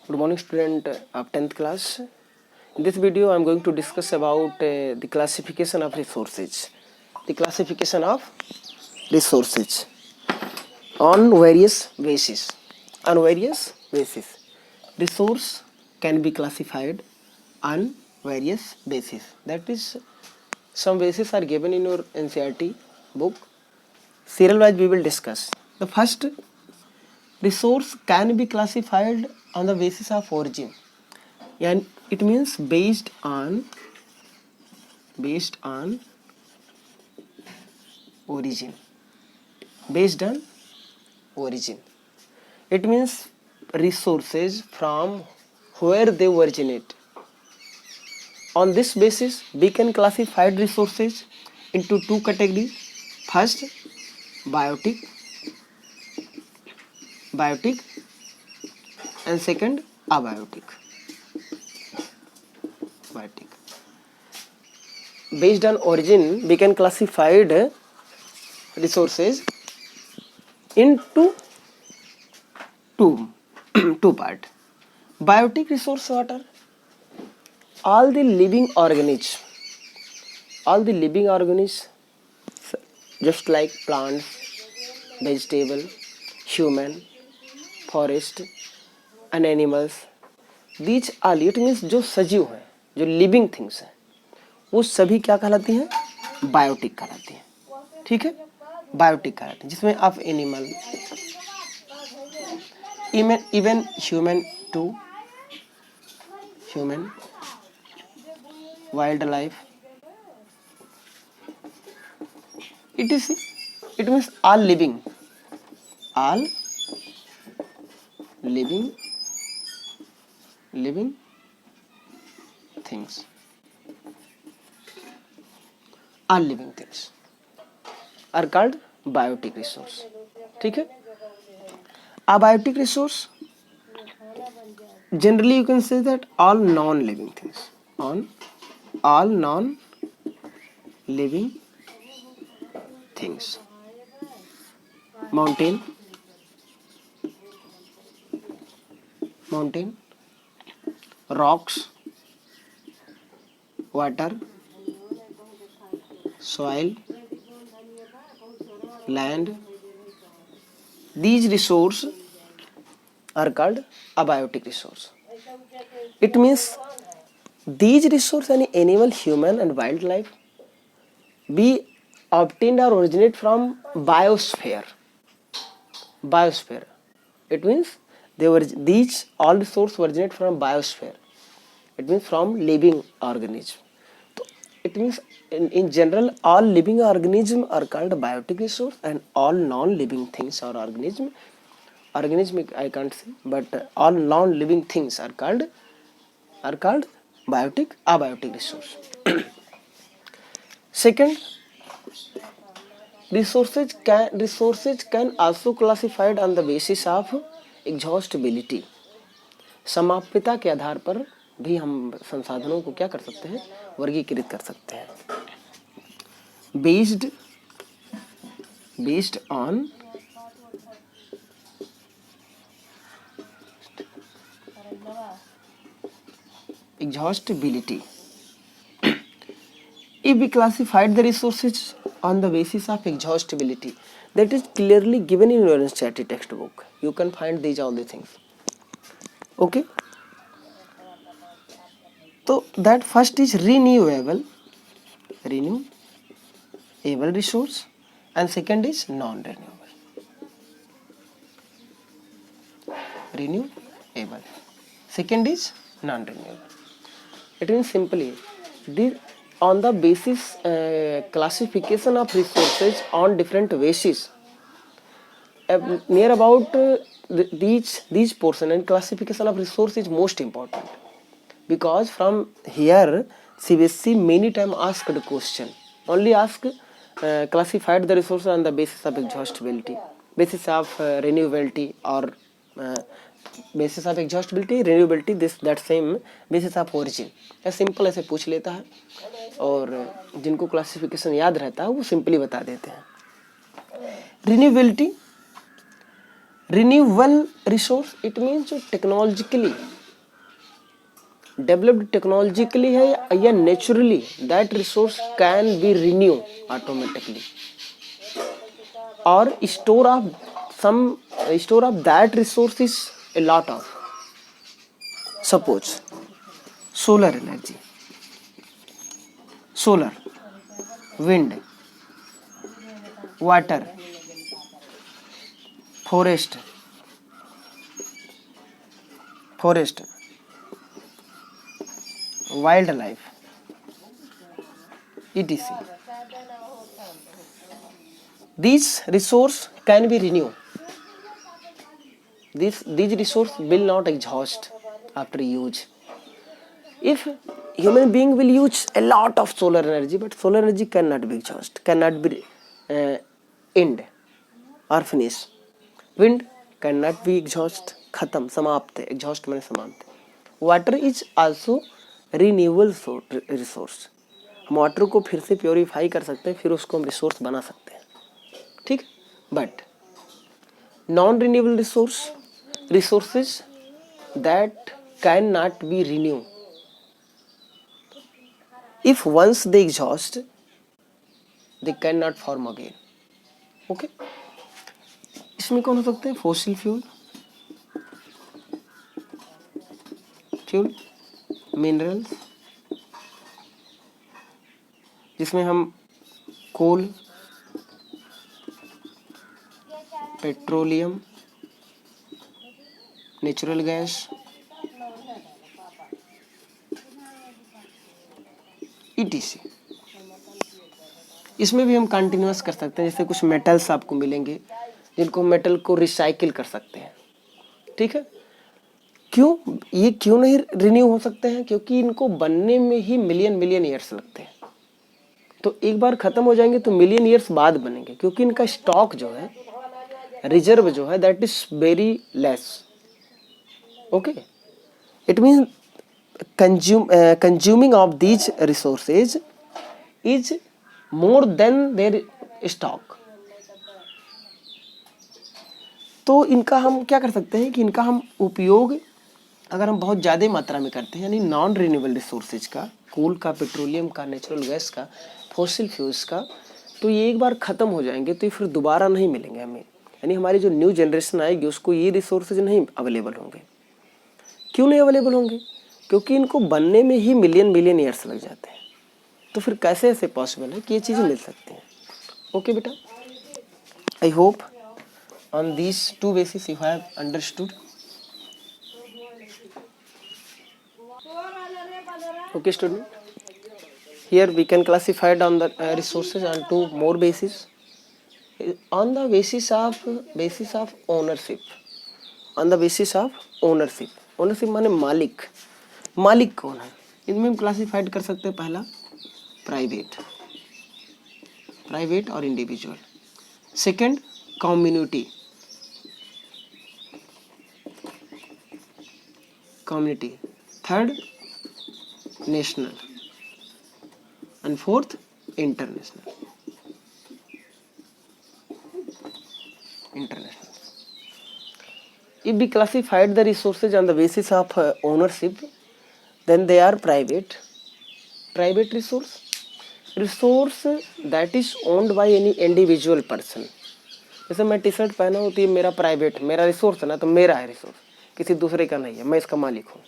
Good morning, student of 10th class. In this video, I am going to discuss about the classification of resources. The classification of resources on various bases. On various bases, resource can be classified on various bases. That is, some bases are given in your NCERT book. Serial wise, we will discuss. The first, resource can be classified on the basis of origin, and it means based on origin. Based on origin, it means resources from where they originate. On this basis, we can classify resources into two categories. First, biotic, and second, abiotic. Based on origin, we can classify resources into two part. Biotic resource, what are all the living organisms, just like plants, vegetable, human, forest and animals. These all, it means जो सजीव हैं, जो living things हैं, वो सभी क्या कहलाती हैं? बायोटिक कहलाती हैं. ठीक है, बायोटिक कहलाती हैं, जिसमें आप animal, even human to, human, wildlife, it means all living things. All living things are called biotic resource. ठीक है. Abiotic resource, generally you can say that all non-living things, all non-living things. Mountain, rocks, water, soil, land. These resources are called abiotic resource. It means these resources, any animal, human and wildlife, be obtained or originate from biosphere. It means these all resources originate from biosphere. It means from living organism. So it means in general, all living organisms are called biotic resource, and all non-living things or organism I can't say, but all non-living things are called abiotic resource. Second, resources can also classified on the basis of exhaustibility. समाप्यता के आधार पर भी हम संसाधनों को क्या कर सकते हैं? वर्गीकृत कर सकते हैं. Based on exhaustibility. If we classified the resources on the basis of exhaustibility, that is clearly given in your NCERT textbook. You can find these all the things. Okay. So that first is renewable resource, and second is non-renewable. Renewable. Second is non-renewable. It means simply on the basis classification of resources on different bases. Near about these portion and classification of resource is most important, because from here CBSE many times asked the question, only classified the resources on the basis of exhaustibility, basis of renewability, or basis of exhaustibility, renewability, that same basis of origin. Simple ऐसे पूछ लेता है, और जिनको classification याद रहता है वो सिंपली बता देते हैं. Renewability, renewable resource it means जो टेक्नोलॉजिकली डेवलप्ड टेक्नोलॉजिकली है या naturally, that resource can be renew automatically, और store of that resource is a lot of. Suppose solar energy, solar, wind, water, forest, wildlife, etc. These resource can be renewed. These resource will not exhaust after use. If human being will use a lot of solar energy, but solar energy cannot be exhaust, cannot be end or finish. Wind cannot be exhaust, khatam, समाप्त है, exhaust माने समाप्त है. Water is also renewable resource. हम water को फिर से purify कर सकते हैं, फिर उसको हम रिसोर्स बना सकते हैं, ठीक. But non renewable resources that cannot be renewed. If once they exhaust, they cannot form again. Okay? इसमें कौन हो सकते हैं? फॉसिल फ्यूल, मिनरल्स, जिसमें हम कोल, पेट्रोलियम, नेचुरल गैस, ETC. इसमें भी हम कंटिन्यूअस कर सकते हैं. जैसे कुछ मेटल्स आपको मिलेंगे जिनको मेटल को रिसाइकिल कर सकते हैं, ठीक है. ये क्यों नहीं रिन्यू हो सकते हैं? क्योंकि इनको बनने में ही मिलियन ईयर्स लगते हैं. तो एक बार खत्म हो जाएंगे तो मिलियन ईयर्स बाद बनेंगे, क्योंकि इनका स्टॉक जो है, रिजर्व जो है, that is very less. Okay, it means consuming of these resources is more than their stock. तो इनका हम क्या कर सकते हैं कि इनका हम उपयोग अगर हम बहुत ज़्यादा मात्रा में करते हैं, यानी नॉन रिन्यूएबल रिसोर्सेज का, कोल का, पेट्रोलियम का, नेचुरल गैस का, फॉसिल फ्यूल्स का, तो ये एक बार ख़त्म हो जाएंगे तो ये फिर दोबारा नहीं मिलेंगे हमें. यानी हमारी जो न्यू जनरेशन आएगी उसको ये रिसोर्सेज नहीं अवेलेबल होंगे. क्यों नहीं अवेलेबल होंगे? क्योंकि इनको बनने में ही मिलियन ईयर्स लग जाते हैं. तो फिर कैसे ऐसे पॉसिबल है कि ये चीज़ें मिल सकती हैं? ओके बेटा, I hope on these two basis you have understood. Okay student, here we can classify on the resources on two more bases. On the basis of ownership. On the basis of ownership. Ownership माने मालिक कौन है? इनमें हम classified कर सकते हैं. पहला प्राइवेट और individual. Second community. Third national and fourth international. If we classified the resources on the basis of ownership, then they are private resource that is owned by any individual person. जैसे मैं T shirt पहना हूँ तो ये मेरा private, मेरा resource है ना, तो मेरा है रिसोर्स, किसी दूसरे का नहीं है, मैं इसका मालिक हूँ.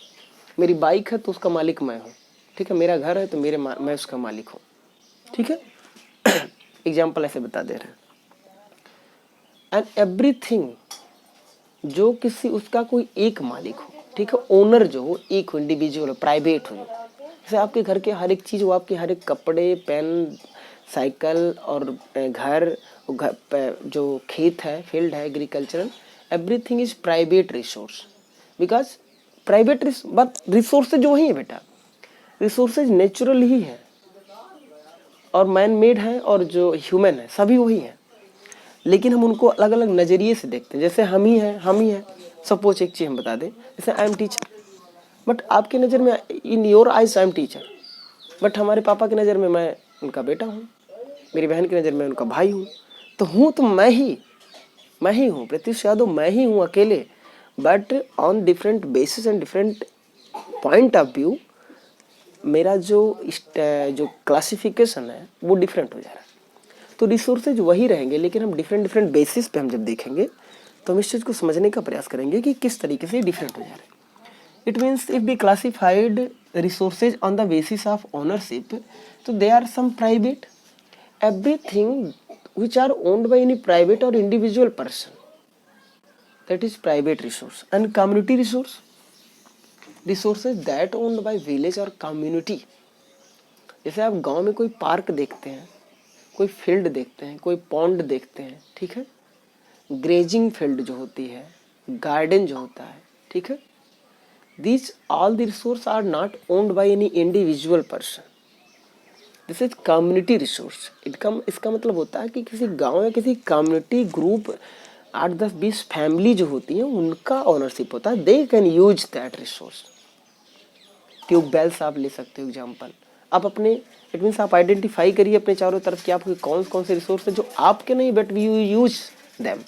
मेरी बाइक है तो उसका मालिक मैं हूँ, ठीक है. मेरा घर है तो मैं उसका मालिक हूँ, ठीक है. एग्जाम्पल ऐसे बता दे रहे हैं. एंड एवरीथिंग जो किसी उसका कोई एक मालिक हो, ठीक है, ओनर जो हो एक हो, इंडिविजुअल हो, प्राइवेट हो. जैसे आपके घर के हर एक चीज़, वो आपके हर एक कपड़े, पेन, साइकिल और घर जो खेत है, फील्ड है, agricultural, everything is private resource. Because private but resources जो ही है बेटा, रिसोर्सेज नेचुरल ही है और मैन मेड है, और जो ह्यूमन है सभी वही है, लेकिन हम उनको अलग अलग नज़रिए से देखते हैं. जैसे हम ही हैं. सपोज एक चीज़ हम बता दें, जैसे आई एम टीचर, बट आपके नज़र में, in your eyes I am teacher, but हमारे पापा की नज़र में मैं उनका बेटा हूँ, मेरी बहन की नज़र में उनका भाई हूँ. तो मैं ही, मैं ही हूँ, प्रत्युष यादव मैं ही हूँ अकेले, but on different basis and different point of view मेरा जो क्लासिफिकेशन है वो डिफरेंट हो जा रहा है। तो रिसोर्सेज वही रहेंगे, लेकिन हम डिफरेंट डिफरेंट बेसिस पे हम जब देखेंगे तो हम इस चीज़ को समझने का प्रयास करेंगे कि किस तरीके से डिफरेंट हो जा रहे हैं। It means if we classified resources on the basis of ownership, तो they are some private, everything which are owned by any private or individual person, that is private resource. And community resources that owned by village or community. जैसे आप गांव में कोई park देखते हैं, कोई field देखते हैं, कोई पॉन्ड देखते हैं, ठीक है, ग्रेजिंग फील्ड जो होती है, गार्डन जो होता है, ठीक है, these all the resources are not owned by any individual person. This is community resource. इसका मतलब होता है कि किसी गांव या किसी कम्युनिटी ग्रुप 8-10-20 फैमिली जो होती है उनका ओनरशिप होता है, they can use that resource. Tube wells आप ले सकते हो एग्जाम्पल। आप अपने, इट मीन्स आप आइडेंटिफाई करिए अपने चारों तरफ कि आपके कौन कौन से रिसोर्स है जो आपके नहीं, but you use them,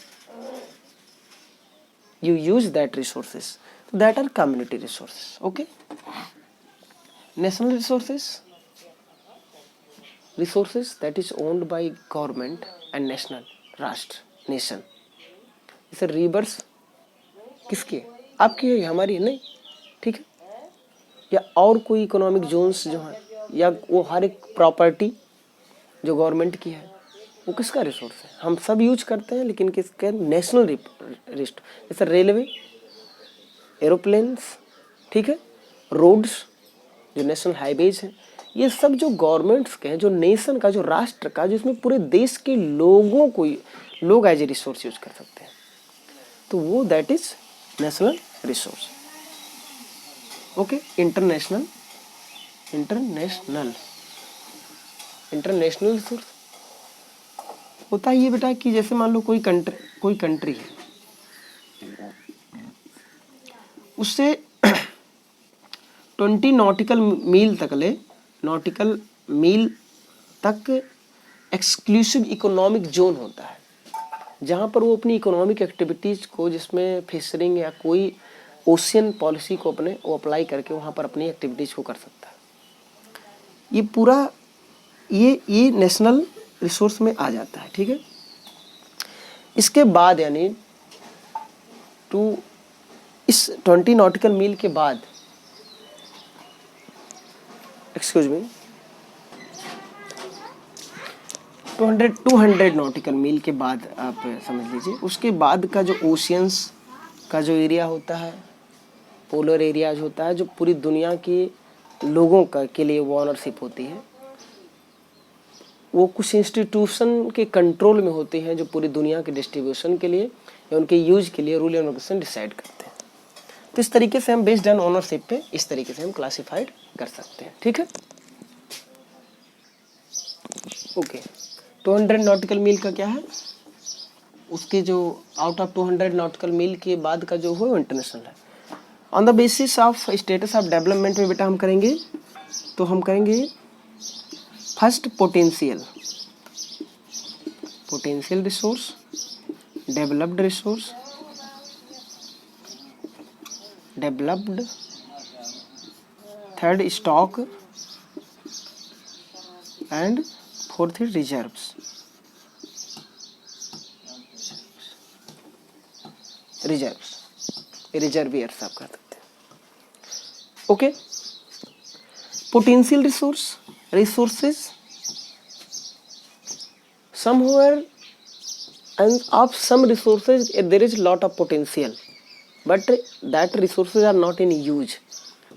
you use that resources, that are community resources. Okay, national resources that is owned by government and national, राष्ट्र, नेशन। जैसे रिवर्स किसके, आपकी है, हमारी है नहीं, ठीक है, या और कोई इकोनॉमिक जोन्स जो है, या वो हर एक प्रॉपर्टी जो गवर्नमेंट की है वो किसका रिसोर्स है, हम सब यूज करते हैं, लेकिन किसके, नेशनल रिस्ट। जैसे रेलवे, एरोप्लेन्स, ठीक है, रोड्स जो नेशनल हाईवेज हैं, ये सब जो गवर्नमेंट्स के हैं, जो नेशन का, जो राष्ट्र का, जिसमें पूरे देश के लोगों को लोग एज ए रिसोर्स यूज कर सकते हैं, तो वो that is national resource. Okay, international resource होता है ये बेटा कि जैसे मान लो कोई कंट्री है, उससे 20 नॉटिकल मील तक एक्सक्लूसिव इकोनॉमिक जोन होता है, जहाँ पर वो अपनी इकोनॉमिक एक्टिविटीज़ को, जिसमें फिशरिंग या कोई ओशियन पॉलिसी को अपने वो अप्लाई करके वहाँ पर अपनी एक्टिविटीज़ को कर सकता है। ये पूरा ये नेशनल रिसोर्स में आ जाता है, ठीक है। इसके बाद यानी इस 20 नॉटिकल मील के बाद, एक्सक्यूज मी, 200 नॉटिकल मील के बाद आप समझ लीजिए, उसके बाद का जो ओशियंस का जो एरिया होता है, पोलर एरियाज होता है, जो पूरी दुनिया के लोगों का के लिए वो ऑनरशिप होती है, वो कुछ इंस्टीट्यूशन के कंट्रोल में होते हैं, जो पूरी दुनिया के डिस्ट्रीब्यूशन के लिए या उनके यूज के लिए रूल एंड रेगुलेशन डिसाइड करते हैं। तो इस तरीके से हम बेस्ड ऑन ओनरशिप पे इस तरीके से हम क्लासिफाइड कर सकते हैं, ठीक है। ओके, 200 नॉटिकल मील का क्या है, उसके जो आउट ऑफ 200 नॉटिकल मील के बाद का जो हो वो इंटरनेशनल है। On the basis of status of development में बेटा हम करेंगे, तो हम करेंगे first potential resource, developed resource, developed, third stock, and fourth is reserves. Reservoirs आप कर सकते हैं। Okay, potential resources somewhere, and of some resources there is lot of potential, but that resources are not in use.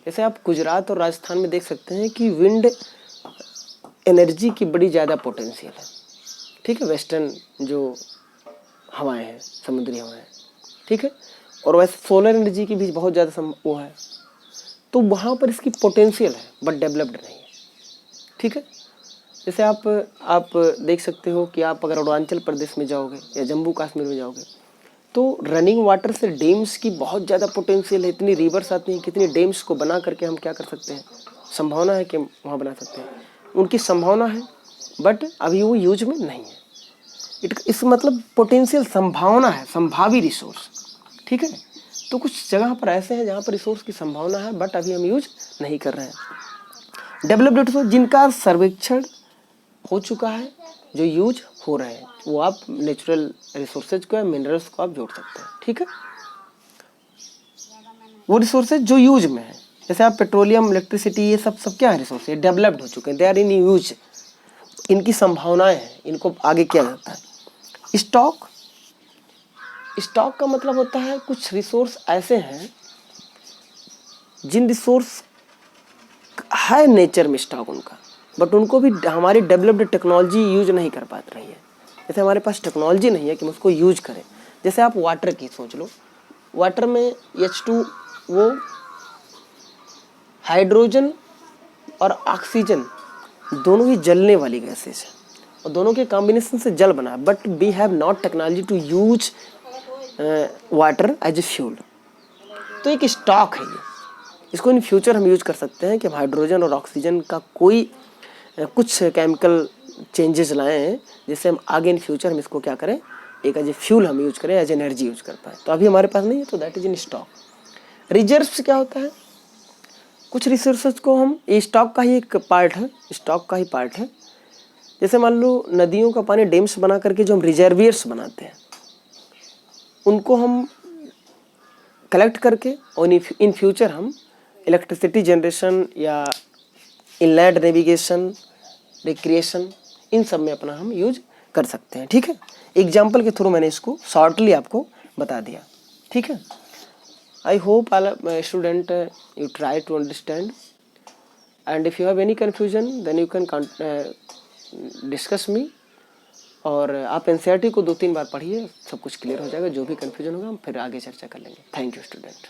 जैसे आप गुजरात और राजस्थान में देख सकते हैं कि विंड एनर्जी की बड़ी ज़्यादा पोटेंशियल है, ठीक है, वेस्टर्न जो हवाएं हैं, समुद्री हवाएं, ठीक है, और वैसे सोलर एनर्जी की भी बहुत ज़्यादा वो है, तो वहाँ पर इसकी पोटेंशियल है बट डेवलप्ड नहीं है, ठीक है। जैसे आप देख सकते हो कि आप अगर अरुणाचल प्रदेश में जाओगे या जम्मू कश्मीर में जाओगे, तो रनिंग वाटर से डैम्स की बहुत ज़्यादा पोटेंशियल है, इतनी रिवर्स आती हैं, कितनी डैम्स को बना करके हम क्या कर सकते हैं, संभावना है कि वहाँ बना सकते हैं, उनकी संभावना है, बट अभी वो यूज में नहीं है। इस मतलब पोटेंशियल, संभावना है, संभावी रिसोर्स, ठीक है। तो कुछ जगह पर ऐसे हैं जहाँ पर रिसोर्स की संभावना है बट अभी हम यूज नहीं कर रहे हैं। डेवलप्ड रिसोर्स जिनका सर्वेक्षण हो चुका है, जो यूज हो रहे हैं, वो आप नेचुरल रिसोर्सेज को या मिनरल्स को आप जोड़ सकते हैं, ठीक है। वो रिसोर्सेज जो यूज में है, जैसे आप पेट्रोलियम, इलेक्ट्रिसिटी, ये सब क्या है, रिसोर्स ये डेवलप्ड हो चुके हैं, दे आर इन यूज, इनकी संभावनाएं हैं, इनको आगे किया जाता है। स्टॉक, स्टॉक का मतलब होता है कुछ रिसोर्स ऐसे हैं जिन रिसोर्स है नेचर में स्टॉक उनका, बट उनको भी हमारी डेवलप्ड टेक्नोलॉजी यूज नहीं कर पा रही है। जैसे हमारे पास टेक्नोलॉजी नहीं है कि हम उसको यूज करें। जैसे आप वाटर की सोच लो, वाटर में H2 वो हाइड्रोजन और ऑक्सीजन दोनों ही जलने वाली गैसेस है और दोनों के कॉम्बिनेशन से जल बना, but we have not technology to use water as a fuel. तो एक स्टॉक है ये, इसको इन फ्यूचर हम यूज कर सकते हैं कि हम हाइड्रोजन और ऑक्सीजन का कोई कुछ केमिकल चेंजेस लाए हैं जिससे हम आगे इन फ्यूचर हम इसको क्या करें, एक एज ए फ्यूल हम यूज करें, एज एनर्जी यूज कर पाए। तो अभी हमारे पास नहीं है, तो that is in stock. Reserves क्या होता है, कुछ रिसोर्सेज को हम, ये स्टॉक का ही एक पार्ट है, स्टॉक का ही पार्ट है। जैसे मान लो नदियों का पानी डैम्स बना करके जो हम रिजर्वियर्स बनाते हैं, उनको हम कलेक्ट करके और इन फ्यूचर हम इलेक्ट्रिसिटी जनरेशन या इनलैंड नेविगेशन, रिक्रिएशन, इन सब में अपना हम यूज कर सकते हैं, ठीक है। एग्जाम्पल के थ्रू मैंने इसको शॉर्टली आपको बता दिया, ठीक है। I hope all student you try to understand, and if you have any confusion then you can discuss me. और आप एनसीईआरटी को 2-3 बार पढ़िए, सब कुछ क्लियर हो जाएगा। जो भी कन्फ्यूजन होगा हम फिर आगे चर्चा कर लेंगे। Thank you student.